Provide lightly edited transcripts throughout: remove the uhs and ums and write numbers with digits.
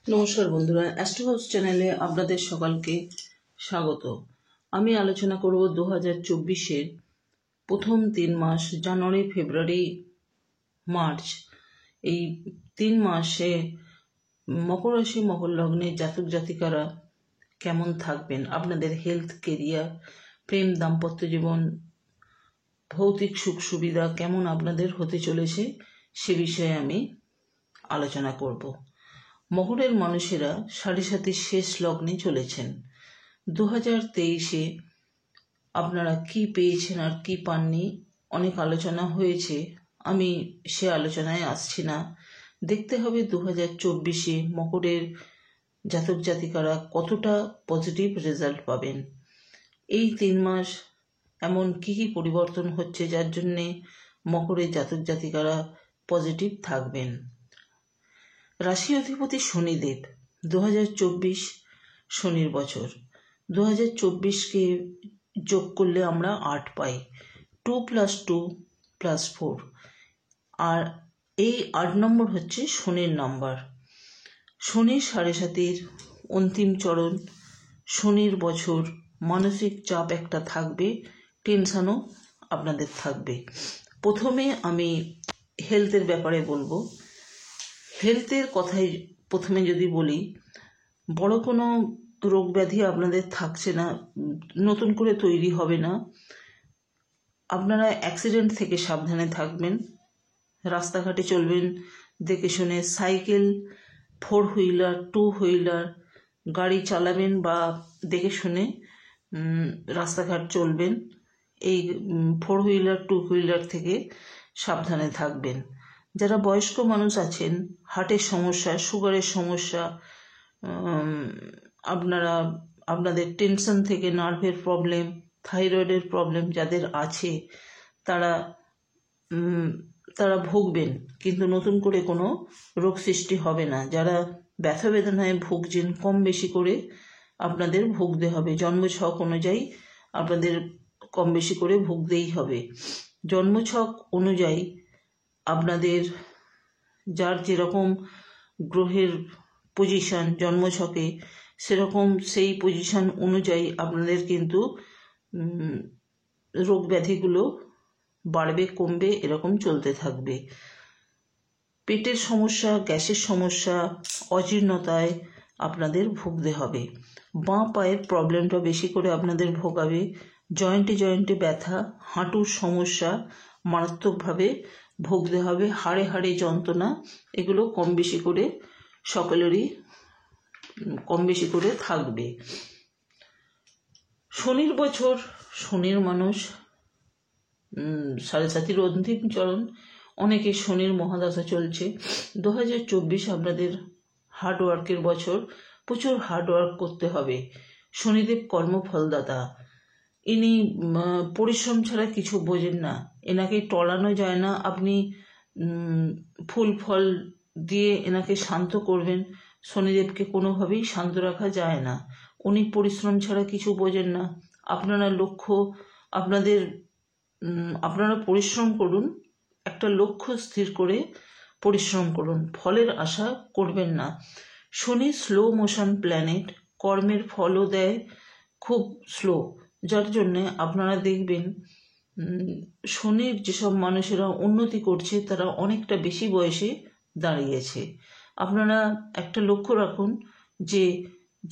নমস্কার বন্ধুরা, astro house চ্যানেলে আপনাদের সকলকে স্বাগত। আমি আলোচনা করব 2024-এর প্রথম 3 মাস জানুয়ারি, ফেব্রুয়ারি, মার্চ। এই 3 মাসে মকর রাশি, মকর লগ্নে জাতক জাতিকারা কেমন থাকবেন, আপনাদের হেলথ, কেরিয়ার, প্রেম, দাম্পত্য জীবন, ভৌতিক সুখ সুবিধা কেমন আপনাদের হতে চলেছে সে বিষয়ে আমি আলোচনা করব। মকরের মানুষেরা 7.5 শেষ লগ্নে চলেছেন। 2023-এ আপনারা কি পেয়েছেন আর কি পাননি অনেক আলোচনা হয়েছে, আমি সে আলোচনায় আসছি না। দেখতে হবে 2024-এ মকরের জাতক জাতিকারা কতটা পজিটিভ রেজাল্ট পাবেন। এই 3 মাস এমন কি কি পরিবর্তন হচ্ছে যার জন্যে মকরের জাতক জাতিকারা পজিটিভ থাকবেন। রাশি অধিপতি শনিদেব। 2024 শনির বছর। 2024-কে যোগ করলে আমরা 8 পাই। 2 + 2 + 4। আর এই 8 নম্বর হচ্ছে শনির নাম্বার। শনি 7.5-এর অন্তিম চরণ। শনির বছর, মানসিক চাপ একটা থাকবে, টেনশনও আপনাদের থাকবে। প্রথমে আমি হেলথের ব্যাপারে বলবো। হেলথের কথাই প্রথমে যদি বলি, বড় কোনো রোগ ব্যাধি আপনাদের থাকছে না, নতুন করে তৈরি হবে না। আপনারা অ্যাক্সিডেন্ট থেকে সাবধানে থাকবেন। রাস্তাঘাটে চলবেন দেখে শুনে। সাইকেল, 4 হুইলার, 2 হুইলার গাড়ি চালাবেন বা দেখে শুনে রাস্তাঘাট চলবেন। এই 4 হুইলার, 2 হুইলার থেকে সাবধানে থাকবেন। যারা বয়স্ক মানুষ আছেন, হার্টের সমস্যা, সুগারের সমস্যা, আপনাদের টেনশন থেকে নার্ভের প্রবলেম, থাইরয়েডের প্রবলেম যাদের আছে তারা ভুগবেন, কিন্তু নতুন করে কোনো রোগ সৃষ্টি হবে না। যারা ব্যথা বেদনায় ভুগছেন, কম বেশি করে আপনাদের ভুগতে হবে। জন্মছক অনুযায়ী আপনাদের কম বেশি করে ভুগতেই হবে। জন্মছক অনুযায়ী আপনাদের যার যেরকম গ্রহের পজিশন জন্মছকে, সেরকম সেই পজিশন অনুযায়ী আপনাদের কিন্তু রোগ ব্যাধিগুলো বাড়বে কমবে এরকম চলতে থাকবে। পেটের সমস্যা, গ্যাসের সমস্যা, অজীর্ণতায় আপনাদের ভুগতে হবে। বাঁ পায়ের প্রবলেমটা বেশি করে আপনাদের ভোগাবে। জয়েন্টে জয়েন্টে ব্যথা, হাঁটুর সমস্যা মারাত্মকভাবে ভুগতে হবে। হাড়ে হাড়ে যন্ত্রণা, এগুলো কম বেশি করে সকলেরই কম বেশি করে থাকবে। শনির বছর, শনির মানুষ, 7.5-এর অন্তিম চরণ। অনেকে শনির মহাদশা চলছে। 2024 আপনাদের হার্ডওয়ার্কের বছর। প্রচুর হার্ডওয়ার্ক করতে হবে। শনিদেব কর্মফলদাতা। ইনি পরিশ্রম ছাড়া কিছু বোঝেন না, এনাকে টলানো যায় না। আপনি ফুল ফল দিয়ে এনাকে শান্ত করবেন, শনিদেবকে কোনোভাবেই শান্ত রাখা যায় না। উনি পরিশ্রম ছাড়া কিছু বোঝেন না। আপনারা পরিশ্রম করুন, একটা লক্ষ্য স্থির করে পরিশ্রম করুন, ফলের আশা করবেন না। শনি স্লো মোশন প্ল্যানেট, কর্মের ফলও দেয় খুব স্লো, যার জন্যে আপনারা দেখবেন শনির যেসব মানুষেরা উন্নতি করছে তারা অনেকটা বেশি বয়সে দাঁড়িয়েছে। আপনারা একটা লক্ষ্য রাখুন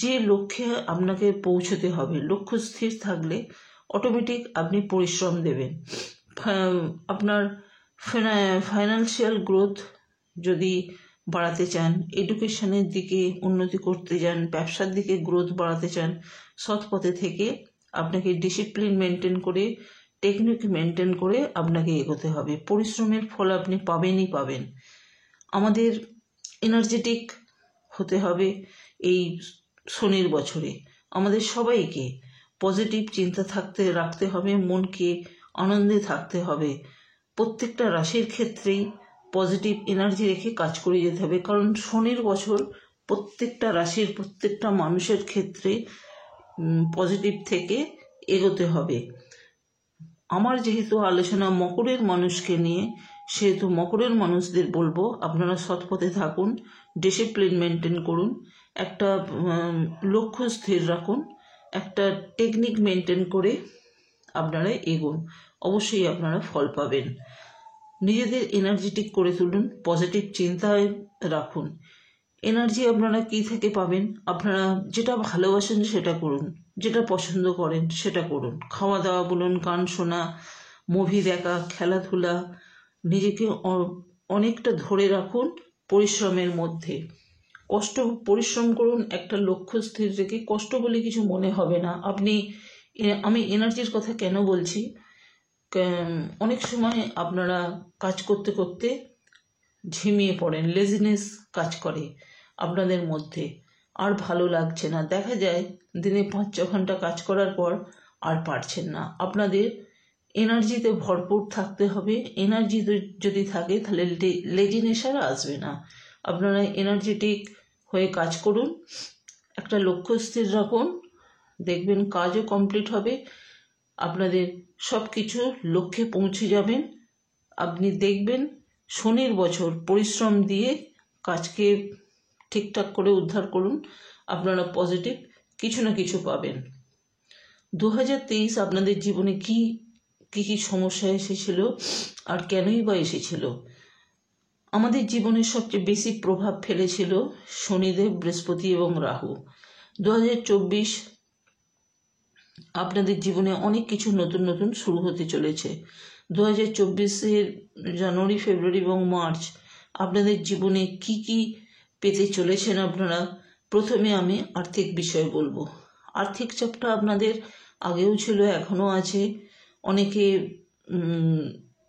যে লক্ষ্যে আপনাকে পৌঁছতে হবে। লক্ষ্য স্থির থাকলে অটোমেটিক আপনি পরিশ্রম দেবেন। আপনার ফাইন্যান্সিয়াল গ্রোথ যদি বাড়াতে চান, এডুকেশনের দিকে উন্নতি করতে চান, ব্যবসার দিকে গ্রোথ বাড়াতে চান, সৎ পথে থেকে আপনাকে ডিসিপ্লিন মেনটেন করে, টেকনিক মেনটেন করে আপনাকে এগোতে হবে। পরিশ্রমের ফল আপনি পাবেনই পাবেন। আমাদের এনার্জেটিক হতে হবে এই শনির বছরে। আমাদের সবাইকে পজিটিভ চিন্তা রাখতে হবে, মনকে আনন্দে থাকতে হবে। প্রত্যেকটা রাশির ক্ষেত্রেই পজিটিভ এনার্জি রেখে কাজ করে যেতে হবে, কারণ শনির বছর প্রত্যেকটা রাশির প্রত্যেকটা মানুষের ক্ষেত্রে পজিটিভ থেকে এগোতে হবে। আমার যেহেতু আলোচনা মকরের মানুষকে নিয়ে, সেহেতু মকরের মানুষদের বলবো আপনারা সৎ পথে থাকুন, ডিসিপ্লিন মেনটেন করুন, একটা লক্ষ্য স্থির রাখুন, একটা টেকনিক মেনটেন করে আপনারা এগোন, অবশ্যই আপনারা ফল পাবেন। নিজেদের এনার্জেটিক করে তুলুন, পজিটিভ চিন্তায় রাখুন। এনার্জি আপনারা কি থেকে পাবেন? আপনারা যেটা ভালোবাসেন সেটা করুন, যেটা পছন্দ করেন সেটা করুন। খাওয়া দাওয়া বলুন, গান শোনা, মুভি দেখা, খেলাধুলা, নিজেকে অনেকটা ধরে রাখুন পরিশ্রমের মধ্যে। পরিশ্রম করুন, একটা লক্ষ্য স্থির রেখে। কষ্ট বলে কিছু মনে হবে না। আমি এনার্জির কথা কেন বলছি, অনেক সময় আপনারা কাজ করতে করতে ঝিমিয়ে পড়েন, লেজিনেস কাজ করে আপনাদের মধ্যে, আর ভালো লাগছে না। দেখা যায় দিনে 5-6 ঘন্টা কাজ করার পর আর পারছেন না। আপনাদের এনার্জিতে ভরপুর থাকতে হবে। এনার্জি যদি থাকে তাহলে লেজিনেস আর আসবে না। আপনারা এনার্জেটিক হয়ে কাজ করুন, একটা লক্ষ্য স্থির রাখুন, দেখবেন কাজও কমপ্লিট হবে, আপনাদের সব কিছু লক্ষ্যে পৌঁছে যাবেন। আপনি দেখবেন শনির বছর পরিশ্রম দিয়ে কাজকে ঠিকঠাক করে উদ্ধার করুন, আপনারা পজিটিভ কিছু না কিছু পাবেন। 2023 আপনাদের জীবনে কি কি সমস্যা এসেছিল আর কেনই বা এসেছিল? আমাদের জীবনের সবচেয়ে বেশি প্রভাব ফেলেছিল শনিদেব, বৃহস্পতি এবং রাহু। 2024 আপনাদের জীবনে অনেক কিছু নতুন নতুন শুরু হতে চলেছে। 2024-এর জানুয়ারি, ফেব্রুয়ারি এবং মার্চ আপনাদের জীবনে কি কি পেতে চলেছেন আপনারা। প্রথমে আমি আর্থিক বিষয় বলবো। আর্থিক চাপটা আপনাদের আগেও ছিল, এখনও আছে। অনেকে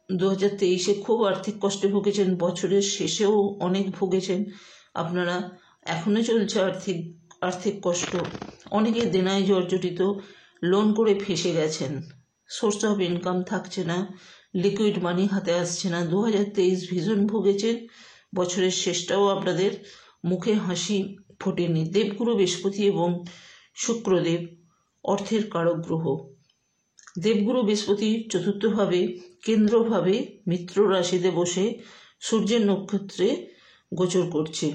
2023-এ খুব আর্থিক কষ্টে ভুগেছেন, বছরের শেষেও অনেক ভুগেছেন আপনারা, এখনও চলছে আর্থিক কষ্ট। অনেকে দেনায় জর্জরিত, লোন করে ফেঁসে গেছেন, সোর্স অফ ইনকাম থাকছে না, লিকুইড মানি হাতে আসছে না। 2023 ভীষণ ভুগেছেন, বছরের শেষটাও আপনাদের মুখে হাসি ফোটেনি। দেবগুরু বৃহস্পতি এবং শুক্রদেব অর্থের কারক গ্রহ। দেবগুরু বৃহস্পতি চতুর্থভাবে কেন্দ্রভাবে মিত্র রাশিতে বসে সূর্যের নক্ষত্রে গোচর করছে।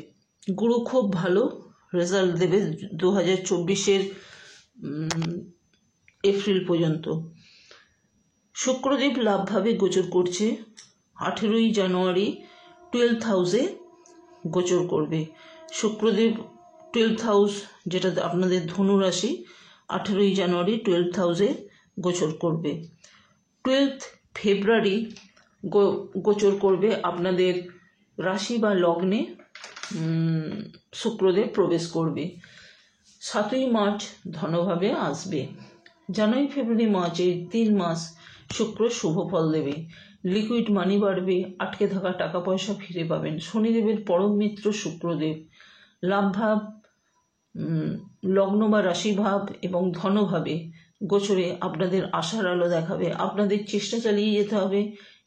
গুরু খুব ভালো রেজাল্ট দেবে 2024-এর এপ্রিল পর্যন্ত। শুক্রদেব লাভভাবে গোচর করছে, 18ই জানুয়ারি 12th হাউসে গোচর করবে। শুক্রদেব 12th হাউস, যেটা আপনাদের ধনু রাশি, 18ই জানুয়ারি 12th হাউসে গোচর করবে। 12th ফেব্রুয়ারি গোচর করবে আপনাদের রাশি বা লগ্নে, শুক্রদেব প্রবেশ করবে। 7ই মার্চ ধনভাবে আসবে। জানুয়ারি, ফেব্রুয়ারি, মার্চ এই 3 মাস শুক্র শুভ ফল দেবে। লিকুইড মানি বাড়বে, আটকে থাকা টাকা পয়সা ফিরে পাবেন। শনিদেবের পরম মিত্র শুক্রদেব লাভভাব, লগ্ন বা রাশিভাব এবং ধনভাবে গোচরে আপনাদের আশার আলো দেখাবে। আপনাদের চেষ্টা চালিয়ে যেতে হবে।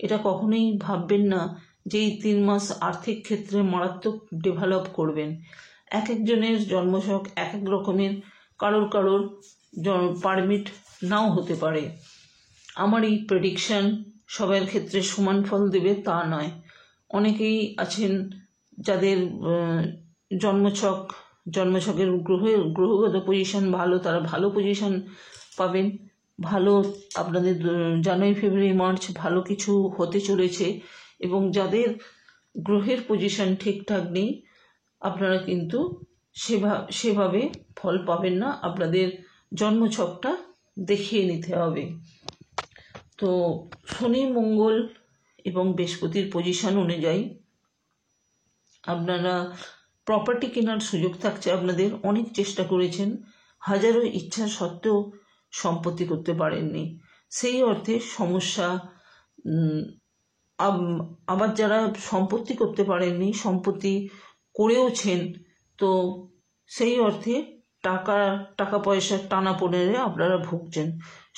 এটা কখনোই ভাববেন না যে এই 3 মাস আর্থিক ক্ষেত্রে মারাত্মক ডেভেলপ করবেন। এক একজনের জন্মছক এক এক রকমের, কারোর পারমিট নাও হতে পারে। আমার এই প্রেডিকশন সবার ক্ষেত্রে সমান ফল দেবে তা নয়। অনেকেই আছেন যাদের জন্মছকের গ্রহগত পজিশন ভালো, তারা ভালো পজিশন পাবেন। ভালো আপনাদের জানুয়ারি, ফেব্রুয়ারি, মার্চ ভালো কিছু হতে চলেছে। এবং যাদের গ্রহের পজিশন ঠিকঠাক নেই, আপনারা কিন্তু সেভাবে ফল পাবেন না। আপনাদের জন্মছকটা দেখিয়ে নিতে হবে। তো শনি, মঙ্গল এবং বৃহস্পতির পজিশন অনুযায়ী আপনারা প্রপার্টি কেনার সুযোগ থাকছে। আপনাদের অনেক চেষ্টা করেছেন, হাজারো ইচ্ছা সত্ত্বেও সম্পত্তি করতে পারেননি, সেই অর্থে সমস্যা। আবার যারা সম্পত্তি করতে পারেননি, সম্পত্তি করেওছেন, তো সেই অর্থে টাকা পয়সার টানাপোড়েনে আপনারা ভুগছেন।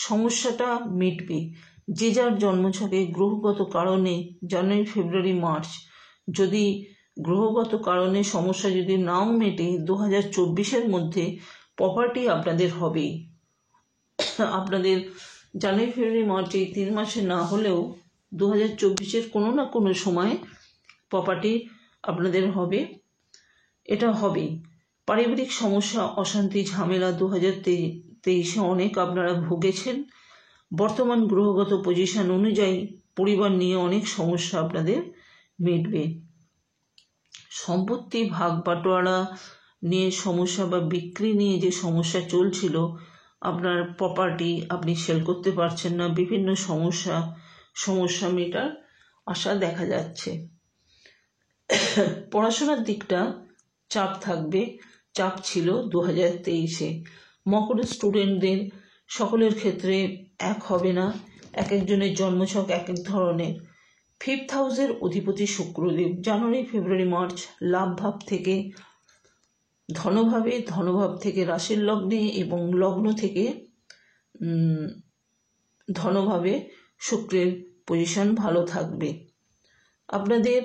সমস্যাটা মিটবে। যে যার জন্মছকে গ্রহগত কারণে জানুয়ারি, ফেব্রুয়ারি, মার্চ যদি গ্রহগত কারণে সমস্যা যদি নাও মেটে, 2024-এর মধ্যে প্রপার্টি আপনাদের হবেই। আপনাদের জানুয়ারি, ফেব্রুয়ারি, মার্চ এই 3 মাসে না হলেও 2024-এর কোনো না কোনো সময় প্রপার্টি আপনাদের হবে, এটা হবেই। পারিবারিক সমস্যা, অশান্তি, ঝামেলা 2023-এ অনেক আপনারা ভুগেছেন। বর্তমান গ্রহগত পজিশন অনুযায়ী পরিবার নিয়ে অনেক সমস্যা আপনাদের মিটবে। সম্পত্তি ভাগ বাটোয়ারা নিয়ে সমস্যা বা বিক্রি নিয়ে যে সমস্যা চলছিল, আপনার প্রপার্টি আপনি সেল করতে পারছেন না, বিভিন্ন সমস্যা মেটার আশা দেখা যাচ্ছে। পড়াশোনার দিকটা চাপ থাকবে, চাপ ছিল 2023-এ। মকরের স্টুডেন্টদের সকলের ক্ষেত্রে এক হবে না, এক একজনের জন্মছক এক এক ধরনের। 5th হাউসের অধিপতি শুক্রদেব জানুয়ারি, ফেব্রুয়ারি, মার্চ লাভ ভাব থেকে ধনভাব থেকে রাশির লগ্নে এবং লগ্ন থেকে ধনভাবে শুক্রের পজিশন ভালো থাকবে। আপনাদের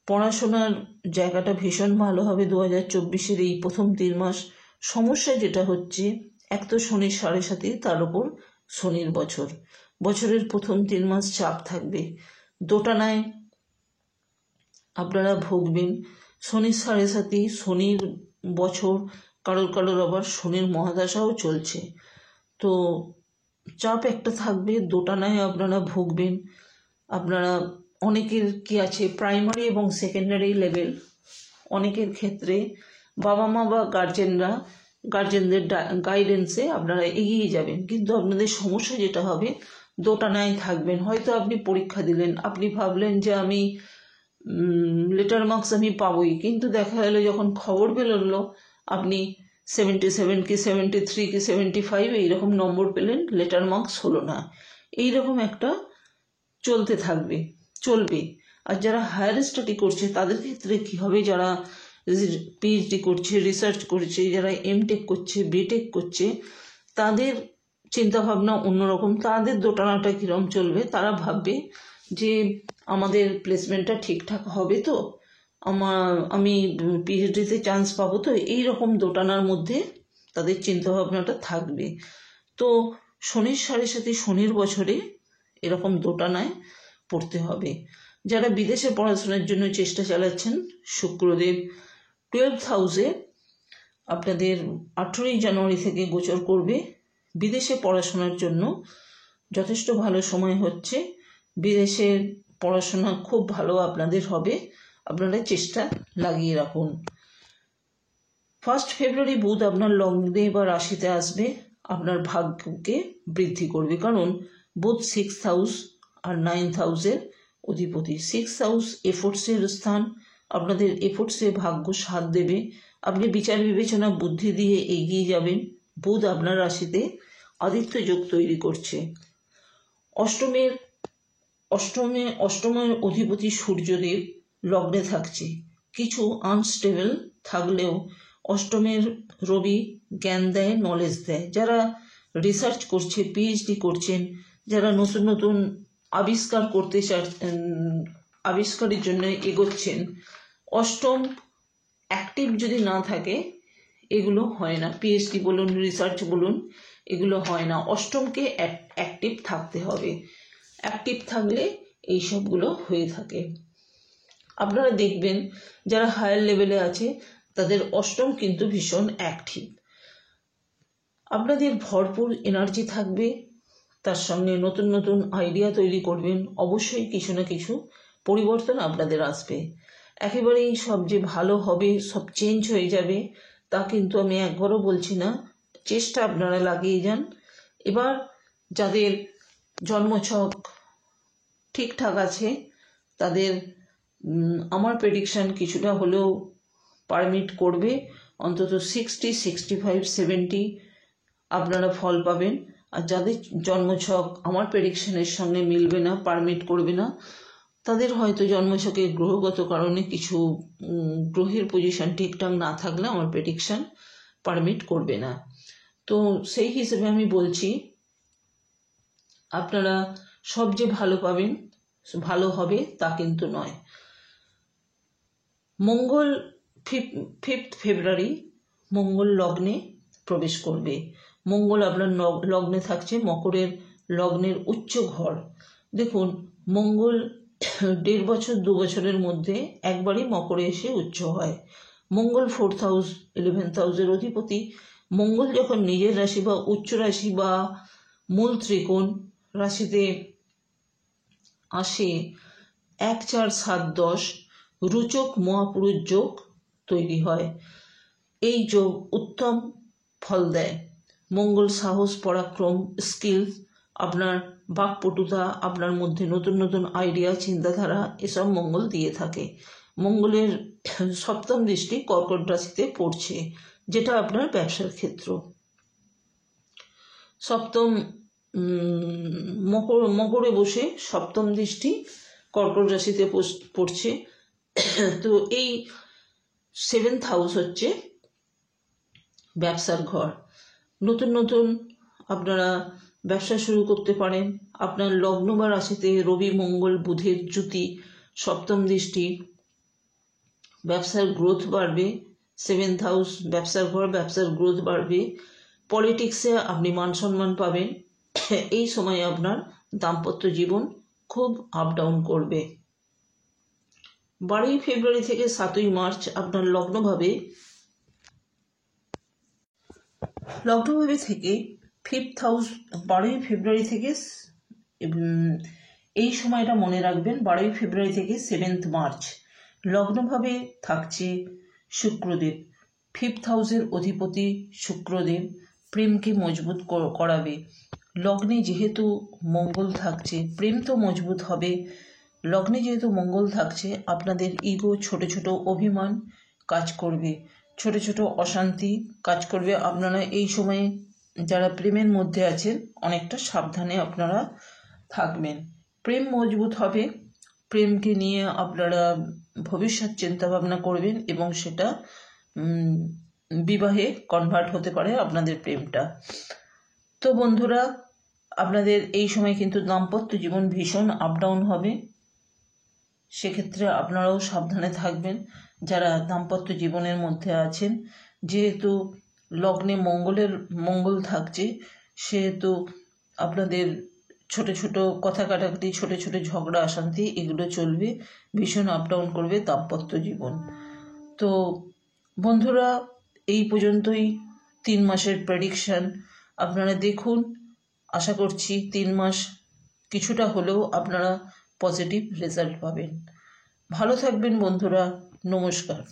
পড়াশোনার জায়গাটা ভীষণ ভালো হবে 2024-এর এই প্রথম 3 মাস। সমস্যা যেটা হচ্ছে, এক তো শনির 7.5, তার উপর শনির বছরের প্রথম 3 মাস চাপ থাকবে, দোটানায় আপনারা ভুগবেন। শনির 7.5, শনির বছর, কারোর আবার শনির মহাদশাও চলছে, তো চাপ একটা থাকবে, দোটানায় আপনারা ভুগবেন। আপনারা অনেকের কি আছে, প্রাইমারি এবং সেকেন্ডারি লেভেল, অনেকের ক্ষেত্রে বাবা মা বা গার্জেনদের গাইডেন্সে আপনারা এগিয়ে যাবেন, কিন্তু আপনাদের সমস্যা যেটা হবে, দোটানায় থাকবেন। হয়তো আপনি পরীক্ষা দিলেন, আপনি ভাবলেন যে আমি লেটার মার্কস আমি পাবোই, কিন্তু দেখা গেল যখন খবর বেরোলো আপনি 77 কি 73 কি 75 এইরকম নম্বর পেলেন, লেটার মার্কস হলো না। এইরকম একটা চলবে। আর যারা হায়ার স্টাডি করছে তাদের ক্ষেত্রে কি হবে, যারা পিএইচডি করছে, রিসার্চ করছে, যারা এমটেক করছে, বিটেক করছে, তাদের চিন্তাভাবনা অন্যরকম। তাদের দোটানাটা কীরকম চলবে, তারা ভাববে যে আমাদের প্লেসমেন্টটা ঠিকঠাক হবে তো, আমি পিএইচডিতে চান্স পাবো তো, এইরকম দোটানার মধ্যে তাদের চিন্তাভাবনাটা থাকবে। তো শনির 7.5, শনির বছরে এরকম দোটানায় পড়তে হবে। যারা বিদেশে পড়াশোনার জন্য চেষ্টা চালাচ্ছেন, শুক্রদেব 12th হাউসে আপনাদের 18 জানুয়ারি থেকে গোচর করবে। বিদেশে পড়াশোনার জন্য যথেষ্ট ভালো সময় হচ্ছে, বিদেশের পড়াশোনা খুব ভালো আপনাদের হবে, আপনারা চেষ্টা লাগিয়ে রাখুন। 1 ফেব্রুয়ারি বুধ আপনার লগ্নে বা রাশিতে আসবে, আপনার ভাগ্যকে বৃদ্ধি করবে, কারণ বুধ 6th হাউস আর 9th হাউসের অধিপতি। 6th হাউস এফোর্টসের স্থান, আপনাদের এফোর্টসে ভাগ্য সাথ দেবে, আপনি বিচার বিবেচনা বুদ্ধি দিয়ে এগিয়ে যাবেন। বুধ আপনার রাশিতে আদিত্য যোগ তৈরি করছে। অষ্টমের অধিপতি সূর্যদেব লগ্নে থাকছে, কিছু আনস্টেবল থাকলেও অষ্টমের রবি জ্ঞান দেয়, নলেজ দেয়। যারা রিসার্চ করছে, পিএইচডি করছেন, যারা নতুন আবিষ্কার করতে আবিষ্কারের জন্য এগোচ্ছেন, অষ্টম অ্যাক্টিভ যদি না থাকে এগুলো হয় না, পিএইচডি বলুন, রিসার্চ বলুন, এগুলো হয় না। অষ্টমকে অ্যাক্টিভ থাকতে হবে, অ্যাক্টিভ থাকলে এইসবগুলো হয়ে থাকে। আপনারা দেখবেন যারা হায়ার লেভেলে আছে তাদের অষ্টম কিন্তু ভীষণ অ্যাক্টিভ। আপনাদের ভরপুর এনার্জি থাকবে, তার সঙ্গে নতুন আইডিয়া তৈরি করবেন, অবশ্যই কিছু না কিছু পরিবর্তন আপনাদের আসবে। একেবারেই সব যে ভালো হবে, সব চেঞ্জ হয়ে যাবে, তা কিন্তু আমি একবারও বলছি না, চেষ্টা আপনারা লাগিয়ে যান। এবার যাদের জন্মছক ঠিকঠাক আছে তাদের আমার প্রেডিকশন কিছুটা হলেও পারমিট করবে, অন্তত 60, 65, 70 আপনারা ফল পাবেন। আর যাদের জন্মছক আমার প্রেডিকশনের সঙ্গে মিলবে না, পারমিট করবে না, তাদের হয়তো জন্মছকে গ্রহগত কারণে কিছু গ্রহের পজিশন ঠিকঠাক না থাকলে আমার প্রেডিকশন পারমিট করবে না। তো সেই হিসেবে আমি বলছি, আপনারা সব যে ভালো পাবেন, ভালো হবে তা কিন্তু নয়। মঙ্গল 5th ফেব্রুয়ারি মঙ্গল লগ্নে প্রবেশ করবে। মঙ্গল আপনার লগ্নে থাকছে, মকরের লগ্নের উচ্চ ঘর। দেখুন, মঙ্গল 1.5 বছর 2 বছরের মধ্যে একবারই মকরে এসে উচ্চ হয়। মঙ্গল 4th হাউস 11th হাউসের অধিপতি। মঙ্গল যখন নিজের রাশি বা উচ্চ রাশি বা মূল ত্রিকোণ রাশিতে আসে 1, 4, 7, 10 রুচক মহাপুরুষ যোগ তৈরি হয়। এই যোগ উত্তম ফল দেয়। মঙ্গল সাহস, পরাক্রম, স্কিলস, আপনার বাকপটুতা, আপনার মধ্যে নতুন নতুন আইডিয়া, চিন্তাধারা এসব মঙ্গল দিয়ে থাকে। মঙ্গলের 7ম দৃষ্টি কর্কট রাশিতে পড়ছে, যেটা আপনার ব্যবসার ক্ষেত্র। 7ম মকরে বসে 7ম দৃষ্টি কর্কট রাশিতে পড়ছে। তো এই 7th হাউস হচ্ছে ব্যবসার ঘর। নতুন নতুন আপনারা ব্যবসা শুরু করতে পারেন। আপনার লগ্ন বা রাশিতে রবি, মঙ্গল, বুধের জুতি, 7ম দৃষ্টি, ব্যবসার গ্রোথ বাড়বে। 7th হাউস ব্যবসার ঘর, ব্যবসার গ্রোথ বাড়বে। পলিটিক্সে আপনি মান সম্মান পাবেন। এই সময় আপনার দাম্পত্য জীবন খুব আপ ডাউন করবে। 12ই ফেব্রুয়ারি থেকে 7ই মার্চ আপনার লগ্নভাবে থেকে 5th হাউস, 12ই ফেব্রুয়ারি থেকে এই সময়টা মনে রাখবেন, 12ই ফেব্রুয়ারি থেকে 7th মার্চ লগ্নভাবে থাকছে শুক্রদেব। 5th হাউসের অধিপতি শুক্রদেব প্রেমকে মজবুত করাবে। লগ্নে যেহেতু মঙ্গল থাকছে, প্রেম তো মজবুত হবে। লগ্নে যেহেতু মঙ্গল থাকছে, আপনাদের ইগো, ছোট ছোট অভিমান কাজ করবে, ছোট ছোট অশান্তি কাজ করবে। আপনারা এই সময়ে যারা প্রেমের মধ্যে আছেন অনেকটা সাবধানে আপনারা থাকবেন। প্রেম মজবুত হবে। প্রেমকে নিয়ে আপনারা ভবিষ্যৎ চিন্তা ভাবনা করবেন এবং সেটা বিবাহে কনভার্ট হতে পারে আপনাদের প্রেমটা। তো বন্ধুরা, আপনাদের এই সময় কিন্তু দাম্পত্য জীবন ভীষণ আপ ডাউন হবে। সেক্ষেত্রে আপনারাও সাবধানে থাকবেন যারা দাম্পত্য জীবনের মধ্যে আছেন। যেহেতু লগ্নে মঙ্গল থাকছে, সেহেতু আপনাদের ছোট ছোট কথা কাটাকাটি, ছোট ছোট ঝগড়া অশান্তি এগুলো চলবে, ভীষণ আপ ডাউন করবে দাম্পত্য জীবন। তো বন্ধুরা, এই পর্যন্তই 3 মাসের প্রেডিকশন। আপনারা দেখুন, আশা করছি 3 মাস কিছুটা হলেও আপনারা পজিটিভ রেজাল্ট পাবেন। ভালো থাকবেন বন্ধুরা, নমস্কার।